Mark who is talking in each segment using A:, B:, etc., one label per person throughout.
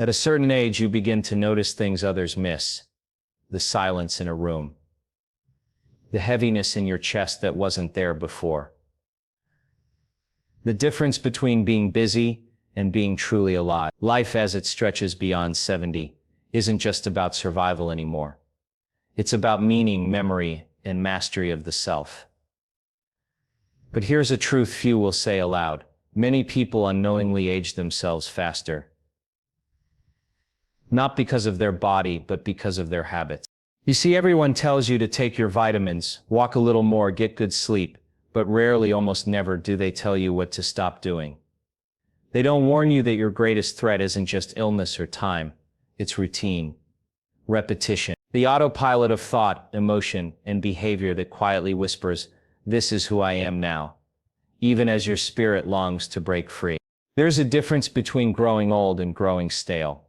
A: At a certain age, you begin to notice things others miss. The silence in a room. The heaviness in your chest that wasn't there before. The difference between being busy and being truly alive. Life as it stretches beyond 70 isn't just about survival anymore. It's about meaning, memory, and mastery of the self. But here's a truth few will say aloud. Many people unknowingly age themselves faster. Not because of their body, but because of their habits. You see, everyone tells you to take your vitamins, walk a little more, get good sleep, but rarely, almost never, do they tell you what to stop doing. They don't warn you that your greatest threat isn't just illness or time, it's routine, repetition, the autopilot of thought, emotion, and behavior that quietly whispers, "This is who I am now," even as your spirit longs to break free. There's a difference between growing old and growing stale.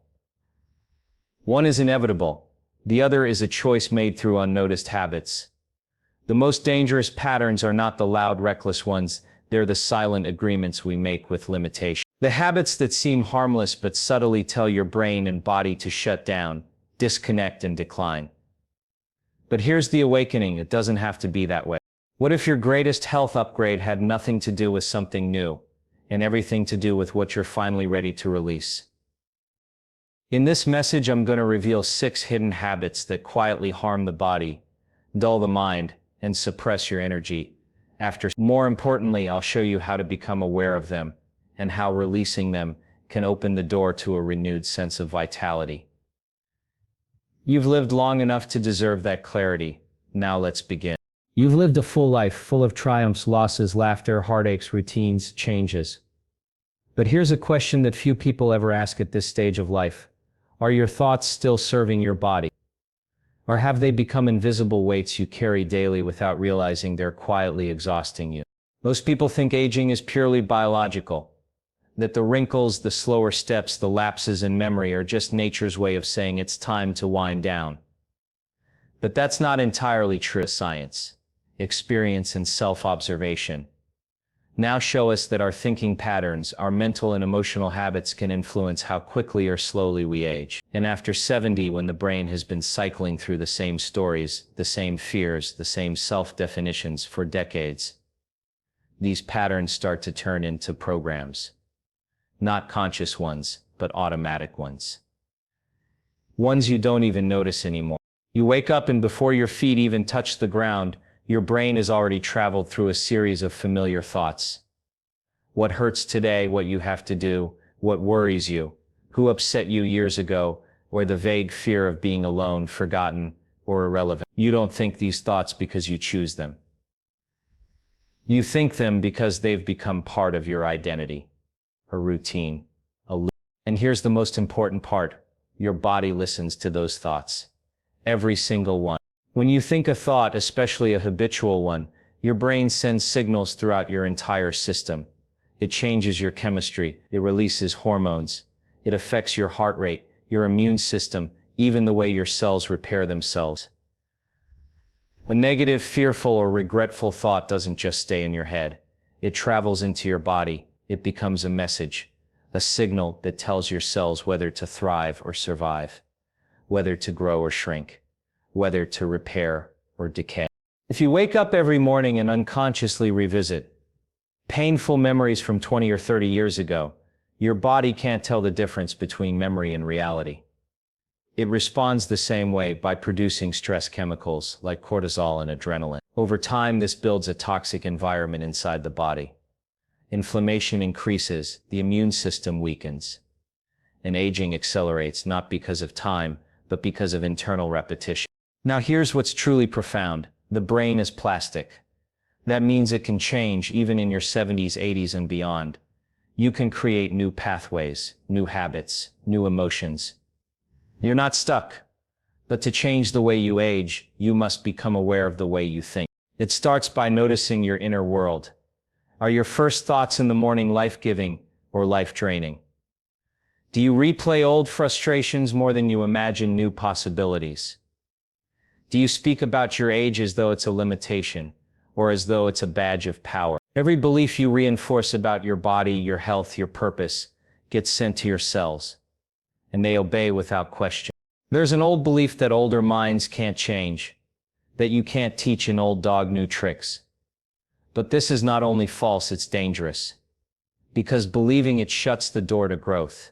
A: One is inevitable, the other is a choice made through unnoticed habits. The most dangerous patterns are not the loud, reckless ones, they're the silent agreements we make with limitation. The habits that seem harmless but subtly tell your brain and body to shut down, disconnect, and decline. But here's the awakening, it doesn't have to be that way. What if your greatest health upgrade had nothing to do with something new, and everything to do with what you're finally ready to release? In this message, I'm going to reveal 6 hidden habits that quietly harm the body, dull the mind, and suppress your energy. More importantly, I'll show you how to become aware of them, and how releasing them can open the door to a renewed sense of vitality. You've lived long enough to deserve that clarity. Now let's begin. You've lived a full life, full of triumphs, losses, laughter, heartaches, routines, changes. But here's a question that few people ever ask at this stage of life. Are your thoughts still serving your body? Or have they become invisible weights you carry daily without realizing they're quietly exhausting you? Most people think aging is purely biological, that the wrinkles, the slower steps, the lapses in memory are just nature's way of saying it's time to wind down. But that's not entirely true. Science, experience, and self-observation now show us that our thinking patterns, our mental and emotional habits can influence how quickly or slowly we age. And after 70, when the brain has been cycling through the same stories, the same fears, the same self-definitions for decades, these patterns start to turn into programs. Not conscious ones, but automatic ones. Ones you don't even notice anymore. You wake up and before your feet even touch the ground, your brain has already traveled through a series of familiar thoughts. What hurts today, what you have to do, what worries you, who upset you years ago, or the vague fear of being alone, forgotten, or irrelevant. You don't think these thoughts because you choose them. You think them because they've become part of your identity, a routine, a loop. And here's the most important part, your body listens to those thoughts. Every single one. When you think a thought, especially a habitual one, your brain sends signals throughout your entire system. It changes your chemistry, it releases hormones, it affects your heart rate, your immune system, even the way your cells repair themselves. A negative, fearful, or regretful thought doesn't just stay in your head. It travels into your body. It becomes a message, a signal that tells your cells whether to thrive or survive, whether to grow or shrink, whether to repair or decay. If you wake up every morning and unconsciously revisit painful memories from 20 or 30 years ago, your body can't tell the difference between memory and reality. It responds the same way, by producing stress chemicals like cortisol and adrenaline. Over time, this builds a toxic environment inside the body. Inflammation increases, the immune system weakens, and aging accelerates not because of time, but because of internal repetition. Now here's what's truly profound. The brain is plastic. That means it can change even in your 70s, 80s, and beyond. You can create new pathways, new habits, new emotions. You're not stuck. But to change the way you age, you must become aware of the way you think. It starts by noticing your inner world. Are your first thoughts in the morning life-giving or life-draining? Do you replay old frustrations more than you imagine new possibilities? Do you speak about your age as though it's a limitation, or as though it's a badge of power? Every belief you reinforce about your body, your health, your purpose, gets sent to your cells. and they obey without question. There's an old belief that older minds can't change, that you can't teach an old dog new tricks. But this is not only false, it's dangerous, because believing it shuts the door to growth.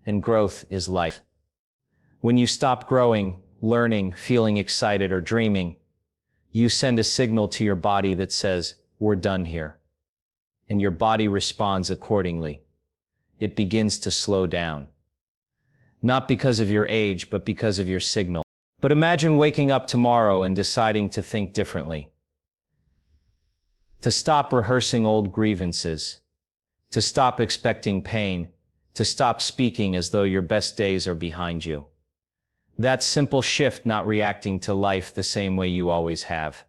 A: And growth is life. When you stop growing, learning, feeling excited, or dreaming, you send a signal to your body that says, "We're done here." And your body responds accordingly. It begins to slow down. Not because of your age, but because of your signal. But imagine waking up tomorrow and deciding to think differently. To stop rehearsing old grievances. To stop expecting pain. To stop speaking as though your best days are behind you. That simple shift, not reacting to life the same way you always have,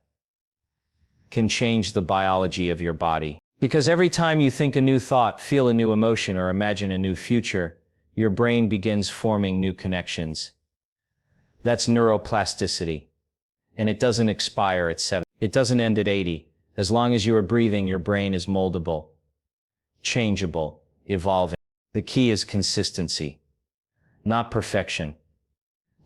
A: can change the biology of your body. Because every time you think a new thought, feel a new emotion, or imagine a new future, your brain begins forming new connections. That's neuroplasticity. And it doesn't expire at 7. It doesn't end at 80. As long as you are breathing, your brain is moldable, changeable, evolving. The key is consistency. Not perfection.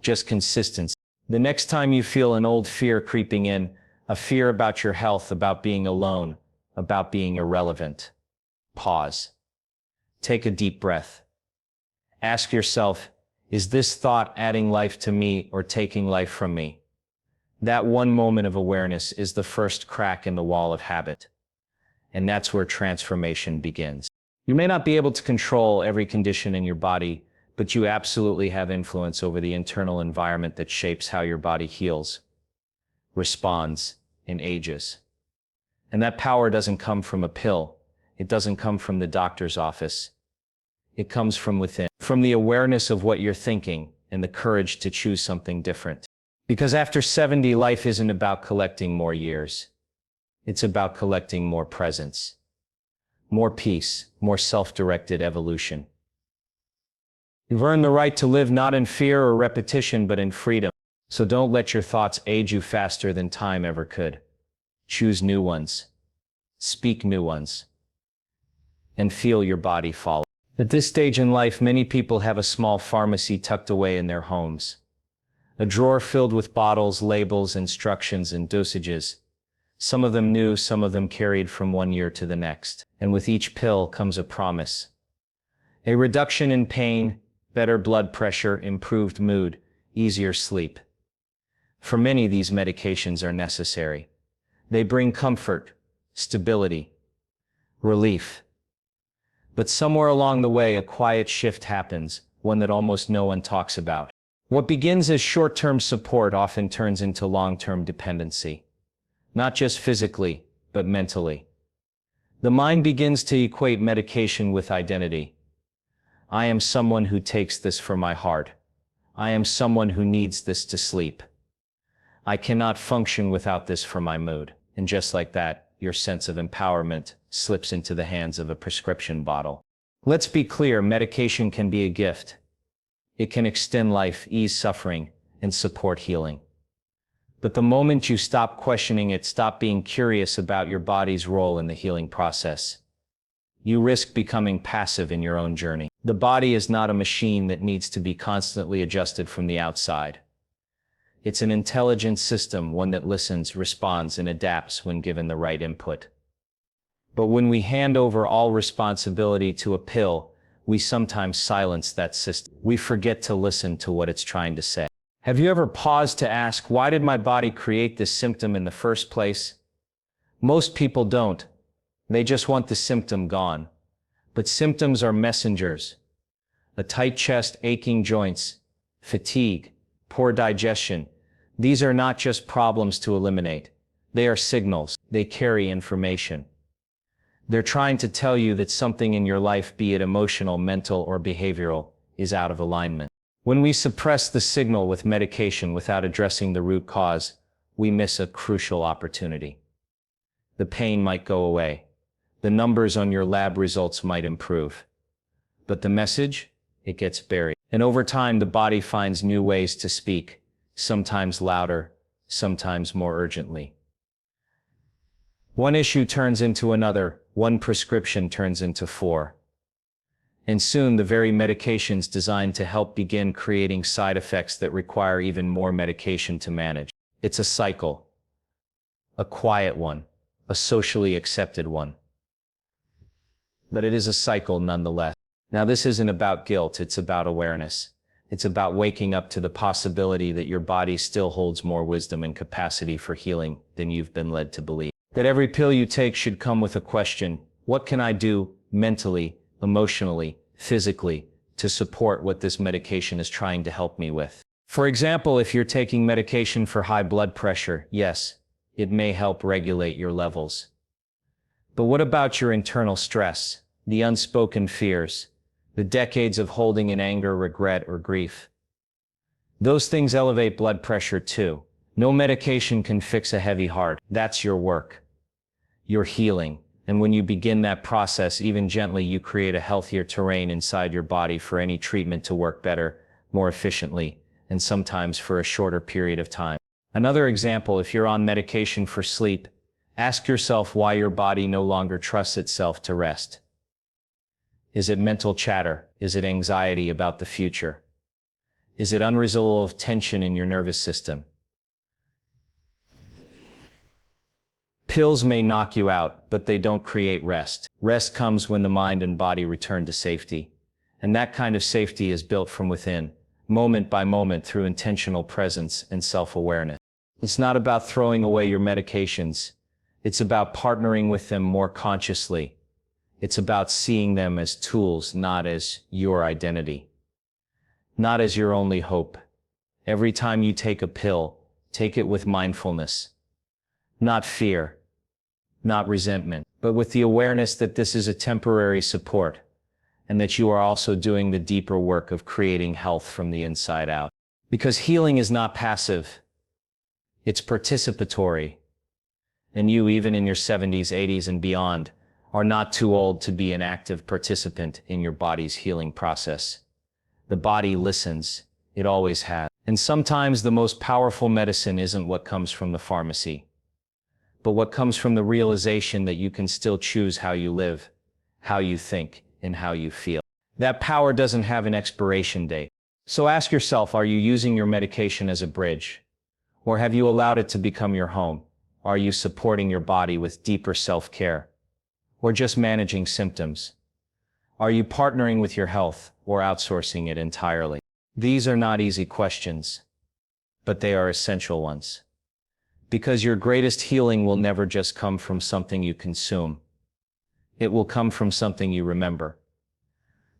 A: Just consistency. The next time you feel an old fear creeping in, a fear about your health, about being alone, about being irrelevant, pause. Take a deep breath. Ask yourself, is this thought adding life to me or taking life from me? That one moment of awareness is the first crack in the wall of habit. And that's where transformation begins. You may not be able to control every condition in your body, but you absolutely have influence over the internal environment that shapes how your body heals, responds, and ages. And that power doesn't come from a pill. It doesn't come from the doctor's office. It comes from within, from the awareness of what you're thinking and the courage to choose something different. Because after 70, life isn't about collecting more years. It's about collecting more presence, more peace, more self-directed evolution. You've earned the right to live not in fear or repetition, but in freedom. So don't let your thoughts age you faster than time ever could. Choose new ones. Speak new ones. And feel your body follow. At this stage in life, many people have a small pharmacy tucked away in their homes. A drawer filled with bottles, labels, instructions, and dosages. Some of them new, some of them carried from one year to the next. And with each pill comes a promise. A reduction in pain, better blood pressure, improved mood, easier sleep. For many, these medications are necessary. They bring comfort, stability, relief. But somewhere along the way, a quiet shift happens, one that almost no one talks about. What begins as short-term support often turns into long-term dependency. Not just physically, but mentally. The mind begins to equate medication with identity. I am someone who takes this for my heart. I am someone who needs this to sleep. I cannot function without this for my mood. And just like that, your sense of empowerment slips into the hands of a prescription bottle. Let's be clear, medication can be a gift. It can extend life, ease suffering, and support healing. But the moment you stop questioning it, stop being curious about your body's role in the healing process, you risk becoming passive in your own journey. The body is not a machine that needs to be constantly adjusted from the outside. It's an intelligent system, one that listens, responds, and adapts when given the right input. But when we hand over all responsibility to a pill, we sometimes silence that system. We forget to listen to what it's trying to say. Have you ever paused to ask, why did my body create this symptom in the first place? Most people don't. They just want the symptom gone. But symptoms are messengers. A tight chest, aching joints, fatigue, poor digestion. These are not just problems to eliminate. They are signals. They carry information. They're trying to tell you that something in your life, be it emotional, mental, or behavioral, is out of alignment. When we suppress the signal with medication without addressing the root cause, we miss a crucial opportunity. The pain might go away. The numbers on your lab results might improve. But the message? It gets buried. And over time, the body finds new ways to speak, sometimes louder, sometimes more urgently. One issue turns into another, one prescription turns into 4. And soon the very medications designed to help begin creating side effects that require even more medication to manage. It's a cycle. A quiet one. A socially accepted one. But it is a cycle nonetheless. Now this isn't about guilt, it's about awareness. It's about waking up to the possibility that your body still holds more wisdom and capacity for healing than you've been led to believe. That every pill you take should come with a question: what can I do mentally, emotionally, physically, to support what this medication is trying to help me with? For example, if you're taking medication for high blood pressure, yes, it may help regulate your levels. But what about your internal stress, the unspoken fears, the decades of holding in anger, regret, or grief? Those things elevate blood pressure too. No medication can fix a heavy heart. That's your work. Your healing. And when you begin that process, even gently, you create a healthier terrain inside your body for any treatment to work better, more efficiently, and sometimes for a shorter period of time. Another example, if you're on medication for sleep, ask yourself why your body no longer trusts itself to rest. Is it mental chatter? Is it anxiety about the future? Is it unresolved tension in your nervous system? Pills may knock you out, but they don't create rest. Rest comes when the mind and body return to safety. And that kind of safety is built from within, moment by moment, through intentional presence and self-awareness. It's not about throwing away your medications. It's about partnering with them more consciously. It's about seeing them as tools, not as your identity. Not as your only hope. Every time you take a pill, take it with mindfulness. Not fear, not resentment, but with the awareness that this is a temporary support, and that you are also doing the deeper work of creating health from the inside out. Because healing is not passive. It's participatory. And you, even in your 70s, 80s, and beyond, are not too old to be an active participant in your body's healing process. The body listens. It always has. And sometimes the most powerful medicine isn't what comes from the pharmacy, but what comes from the realization that you can still choose how you live, how you think, and how you feel. That power doesn't have an expiration date. So ask yourself, are you using your medication as a bridge? Or have you allowed it to become your home? Are you supporting your body with deeper self-care? Or just managing symptoms? Are you partnering with your health or outsourcing it entirely? These are not easy questions, but they are essential ones. Because your greatest healing will never just come from something you consume. It will come from something you remember.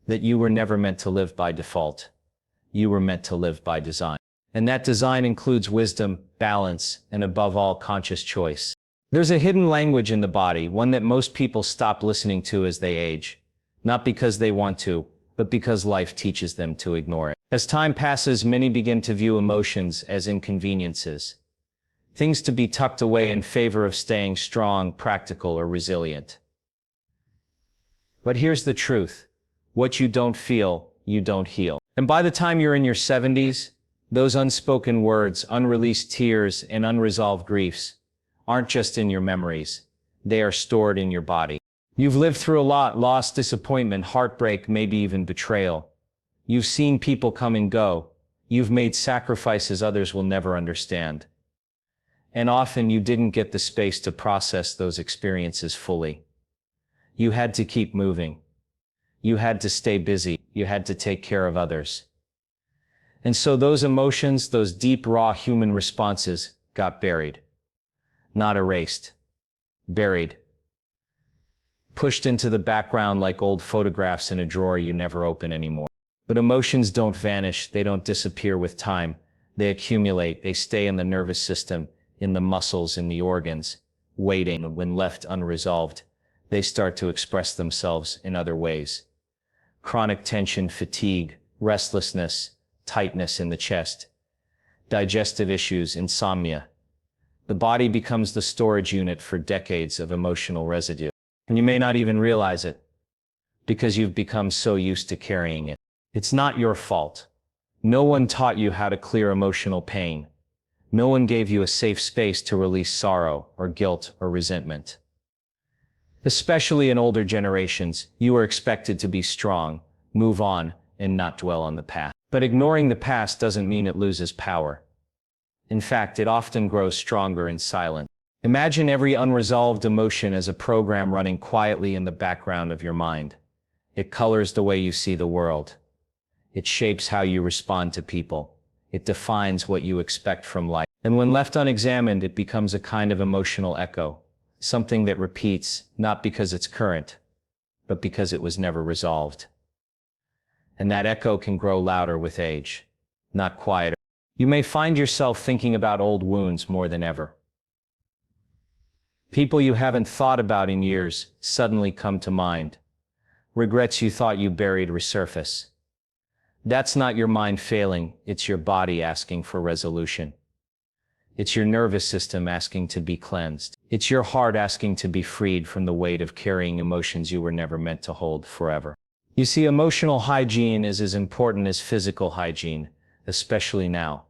A: That you were never meant to live by default. You were meant to live by design. And that design includes wisdom, balance, and above all, conscious choice. There's a hidden language in the body, one that most people stop listening to as they age. Not because they want to, but because life teaches them to ignore it. As time passes, many begin to view emotions as inconveniences. Things to be tucked away in favor of staying strong, practical, or resilient. But here's the truth. What you don't feel, you don't heal. And by the time you're in your 70s, those unspoken words, unreleased tears, and unresolved griefs aren't just in your memories. They are stored in your body. You've lived through a lot: loss, disappointment, heartbreak, maybe even betrayal. You've seen people come and go. You've made sacrifices others will never understand. And often you didn't get the space to process those experiences fully. You had to keep moving. You had to stay busy. You had to take care of others. And so those emotions, those deep, raw human responses, got buried. Not erased. Buried. Pushed into the background like old photographs in a drawer you never open anymore. But emotions don't vanish. They don't disappear with time. They accumulate. They stay in the nervous system, in the muscles, in the organs, waiting. When left unresolved, they start to express themselves in other ways. Chronic tension, fatigue, restlessness, tightness in the chest, digestive issues, insomnia. The body becomes the storage unit for decades of emotional residue. And you may not even realize it, because you've become so used to carrying it. It's not your fault. No one taught you how to clear emotional pain. No one gave you a safe space to release sorrow or guilt or resentment. Especially in older generations, you were expected to be strong, move on, and not dwell on the past. But ignoring the past doesn't mean it loses power. In fact, it often grows stronger in silence. Imagine every unresolved emotion as a program running quietly in the background of your mind. It colors the way you see the world. It shapes how you respond to people. It defines what you expect from life. And when left unexamined, it becomes a kind of emotional echo, something that repeats, not because it's current, but because it was never resolved. And that echo can grow louder with age, not quieter. You may find yourself thinking about old wounds more than ever. People you haven't thought about in years suddenly come to mind. Regrets you thought you buried resurface. That's not your mind failing, it's your body asking for resolution. It's your nervous system asking to be cleansed. It's your heart asking to be freed from the weight of carrying emotions you were never meant to hold forever. You see, emotional hygiene is as important as physical hygiene, especially now.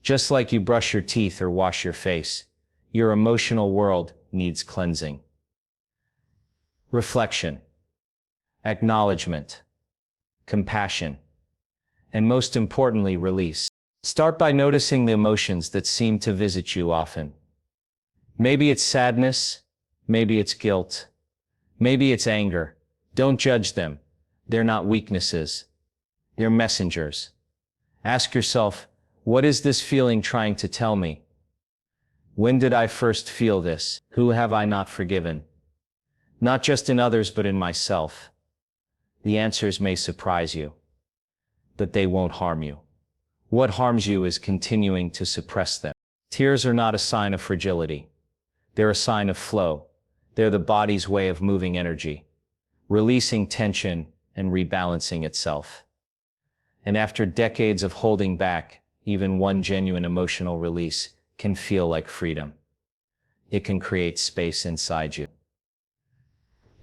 A: Just like you brush your teeth or wash your face, your emotional world needs cleansing. Reflection, acknowledgement, compassion, and most importantly, release. Start by noticing the emotions that seem to visit you often. Maybe it's sadness, maybe it's guilt, maybe it's anger. Don't judge them. They're not weaknesses. They're messengers. Ask yourself, what is this feeling trying to tell me? When did I first feel this? Who have I not forgiven? Not just in others, but in myself. The answers may surprise you, but they won't harm you. What harms you is continuing to suppress them. Tears are not a sign of fragility. They're a sign of flow. They're the body's way of moving energy, releasing tension and rebalancing itself. And after decades of holding back, even one genuine emotional release can feel like freedom. It can create space inside you.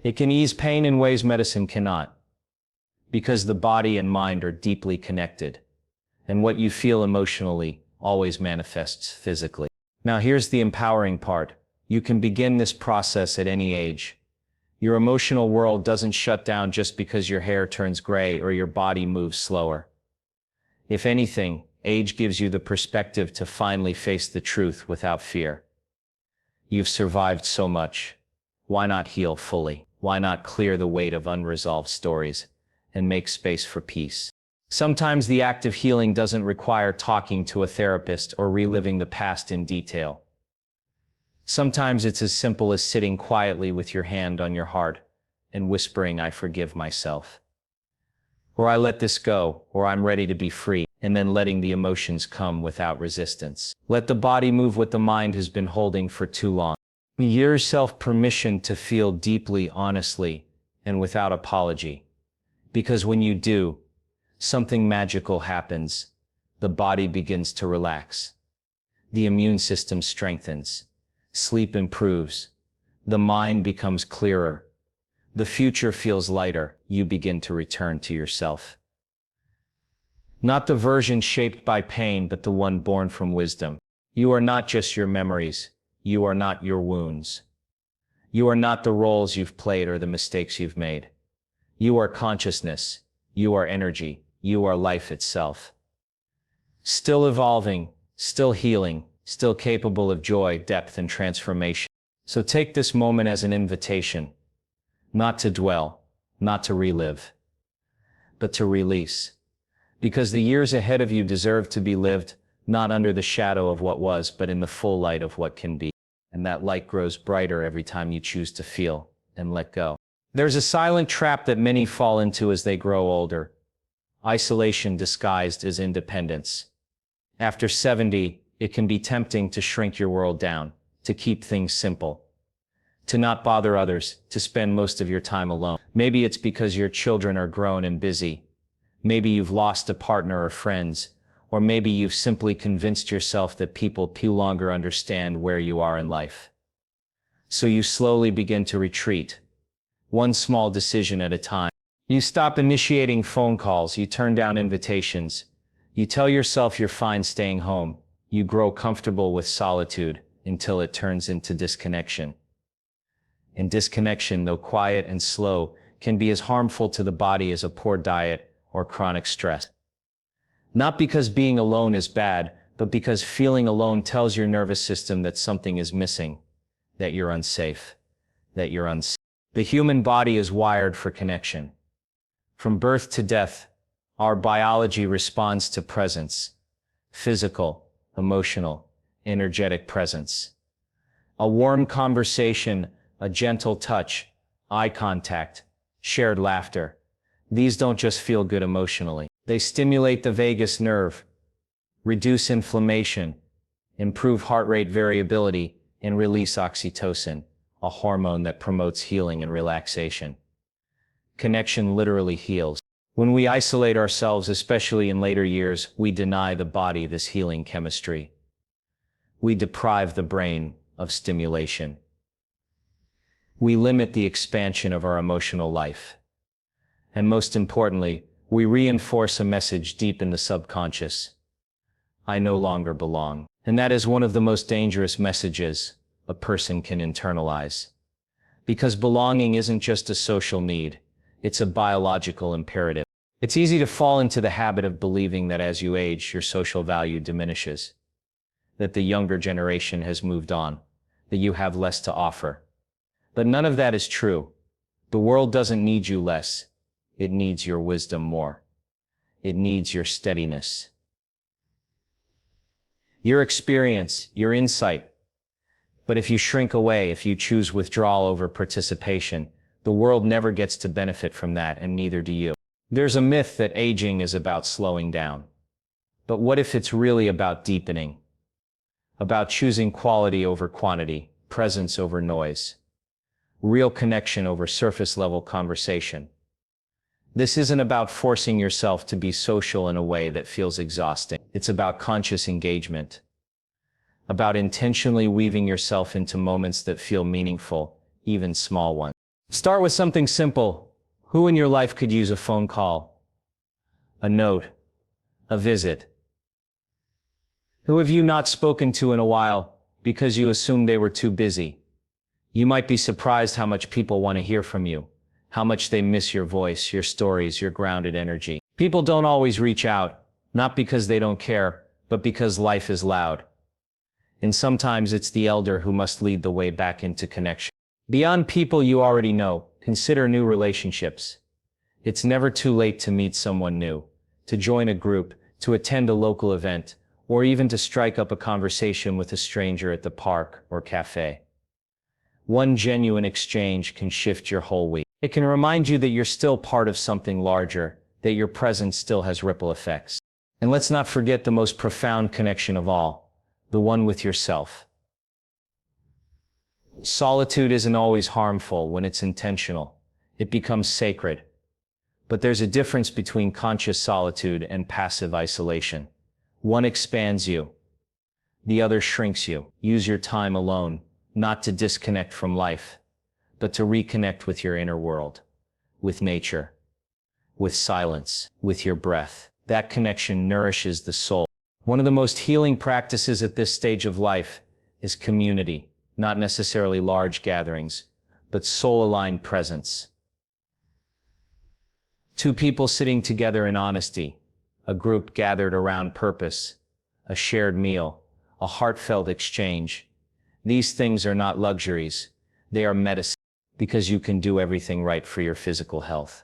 A: It can ease pain in ways medicine cannot, because the body and mind are deeply connected, and what you feel emotionally always manifests physically. Now here's the empowering part. You can begin this process at any age. Your emotional world doesn't shut down just because your hair turns gray or your body moves slower. If anything, age gives you the perspective to finally face the truth without fear. You've survived so much. Why not heal fully? Why not clear the weight of unresolved stories and make space for peace? Sometimes the act of healing doesn't require talking to a therapist or reliving the past in detail. Sometimes it's as simple as sitting quietly with your hand on your heart and whispering, "I forgive myself," or "I let this go," or "I'm ready to be free," and then letting the emotions come without resistance. Let the body move what the mind has been holding for too long. Give yourself permission to feel deeply, honestly, and without apology. Because when you do, something magical happens. The body begins to relax. The immune system strengthens. Sleep improves. The mind becomes clearer. The future feels lighter. You begin to return to yourself. Not the version shaped by pain, but the one born from wisdom. You are not just your memories. You are not your wounds. You are not the roles you've played or the mistakes you've made. You are consciousness. You are energy. You are life itself. Still evolving, still healing, still capable of joy, depth, and transformation. So take this moment as an invitation, not to dwell, not to relive, but to release. Because the years ahead of you deserve to be lived, not under the shadow of what was, but in the full light of what can be. And that light grows brighter every time you choose to feel and let go. There's a silent trap that many fall into as they grow older. Isolation disguised as independence. After 70, it can be tempting to shrink your world down, to keep things simple, to not bother others, to spend most of your time alone. Maybe it's because your children are grown and busy. Maybe you've lost a partner or friends, or maybe you've simply convinced yourself that people no longer understand where you are in life. So you slowly begin to retreat, one small decision at a time. You stop initiating phone calls, you turn down invitations, you tell yourself you're fine staying home, you grow comfortable with solitude until it turns into disconnection. And disconnection, though quiet and slow, can be as harmful to the body as a poor diet or chronic stress. Not because being alone is bad, but because feeling alone tells your nervous system that something is missing, that you're unsafe, that you're unsafe. The human body is wired for connection. From birth to death, our biology responds to presence, physical, emotional, energetic presence. A warm conversation, a gentle touch, eye contact, shared laughter. These don't just feel good emotionally. They stimulate the vagus nerve, reduce inflammation, improve heart rate variability, and release oxytocin, a hormone that promotes healing and relaxation. Connection literally heals. When we isolate ourselves, especially in later years, we deny the body this healing chemistry. We deprive the brain of stimulation. We limit the expansion of our emotional life. And most importantly, we reinforce a message deep in the subconscious. I no longer belong. And that is one of the most dangerous messages a person can internalize. Because belonging isn't just a social need, it's a biological imperative. It's easy to fall into the habit of believing that as you age, your social value diminishes, that the younger generation has moved on, that you have less to offer. But none of that is true. The world doesn't need you less. It needs your wisdom more. It needs your steadiness, your experience, your insight. But if you shrink away, if you choose withdrawal over participation, the world never gets to benefit from that, and neither do you. There's a myth that aging is about slowing down. But what if it's really about deepening? About choosing quality over quantity, presence over noise, real connection over surface-level conversation. This isn't about forcing yourself to be social in a way that feels exhausting. It's about conscious engagement, about intentionally weaving yourself into moments that feel meaningful, even small ones. Start with something simple. Who in your life could use a phone call, a note, a visit? Who have you not spoken to in a while because you assumed they were too busy? You might be surprised how much people want to hear from you, how much they miss your voice, your stories, your grounded energy. People don't always reach out, not because they don't care, but because life is loud. And sometimes it's the elder who must lead the way back into connection. Beyond people you already know, consider new relationships. It's never too late to meet someone new, to join a group, to attend a local event, or even to strike up a conversation with a stranger at the park or cafe. One genuine exchange can shift your whole week. It can remind you that you're still part of something larger, that your presence still has ripple effects. And let's not forget the most profound connection of all, the one with yourself. Solitude isn't always harmful when it's intentional. It becomes sacred. But there's a difference between conscious solitude and passive isolation. One expands you. The other shrinks you. Use your time alone, not to disconnect from life, but to reconnect with your inner world, with nature, with silence, with your breath. That connection nourishes the soul. One of the most healing practices at this stage of life is community, not necessarily large gatherings, but soul-aligned presence. Two people sitting together in honesty, a group gathered around purpose, a shared meal, a heartfelt exchange. These things are not luxuries, they are medicine, because you can do everything right for your physical health.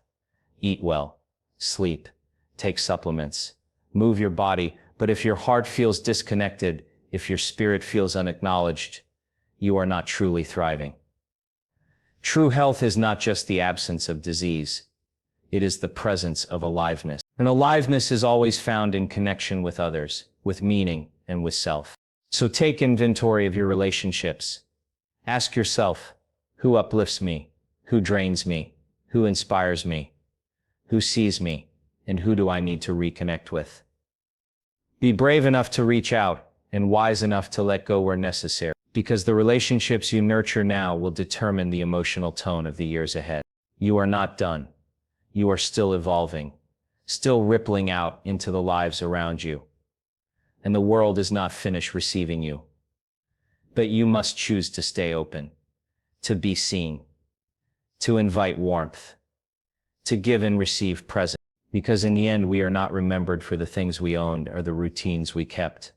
A: Eat well, sleep, take supplements, move your body, but if your heart feels disconnected, if your spirit feels unacknowledged, you are not truly thriving. True health is not just the absence of disease. It is the presence of aliveness. And aliveness is always found in connection with others, with meaning, and with self. So take inventory of your relationships. Ask yourself, who uplifts me? Who drains me? Who inspires me? Who sees me? And who do I need to reconnect with? Be brave enough to reach out and wise enough to let go where necessary, because the relationships you nurture now will determine the emotional tone of the years ahead. You are not done. You are still evolving, still rippling out into the lives around you. And the world is not finished receiving you. But you must choose to stay open, to be seen, to invite warmth, to give and receive present. Because in the end, we are not remembered for the things we owned or the routines we kept.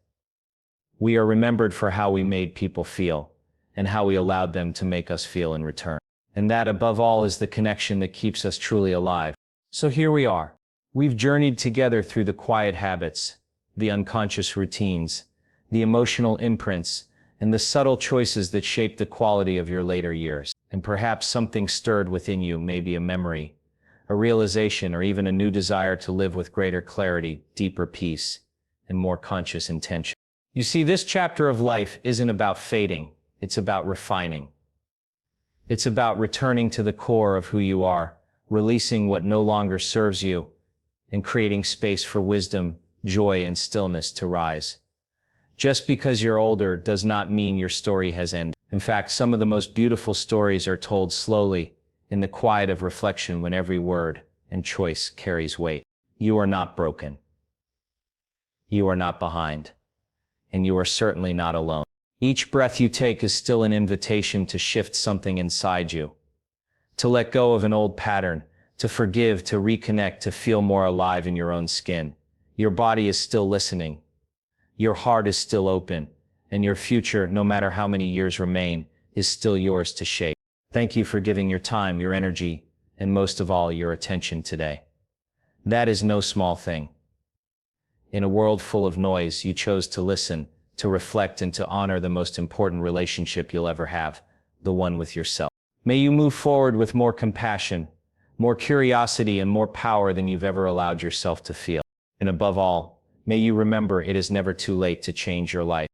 A: We are remembered for how we made people feel and how we allowed them to make us feel in return. And that, above all, is the connection that keeps us truly alive. So here we are. We've journeyed together through the quiet habits, the unconscious routines, the emotional imprints, and the subtle choices that shape the quality of your later years. And perhaps something stirred within you, maybe a memory, a realization, or even a new desire to live with greater clarity, deeper peace, and more conscious intention. You see, this chapter of life isn't about fading, it's about refining. It's about returning to the core of who you are, releasing what no longer serves you, and creating space for wisdom, joy, and stillness to rise. Just because you're older does not mean your story has ended. In fact, some of the most beautiful stories are told slowly, in the quiet of reflection, when every word and choice carries weight. You are not broken. You are not behind. And you are certainly not alone. Each breath you take is still an invitation to shift something inside you. To let go of an old pattern, to forgive, to reconnect, to feel more alive in your own skin. Your body is still listening. Your heart is still open. And your future, no matter how many years remain, is still yours to shape. Thank you for giving your time, your energy, and most of all, your attention today. That is no small thing. In a world full of noise, you chose to listen, to reflect, and to honor the most important relationship you'll ever have, the one with yourself. May you move forward with more compassion, more curiosity, and more power than you've ever allowed yourself to feel. And above all, may you remember, it is never too late to change your life.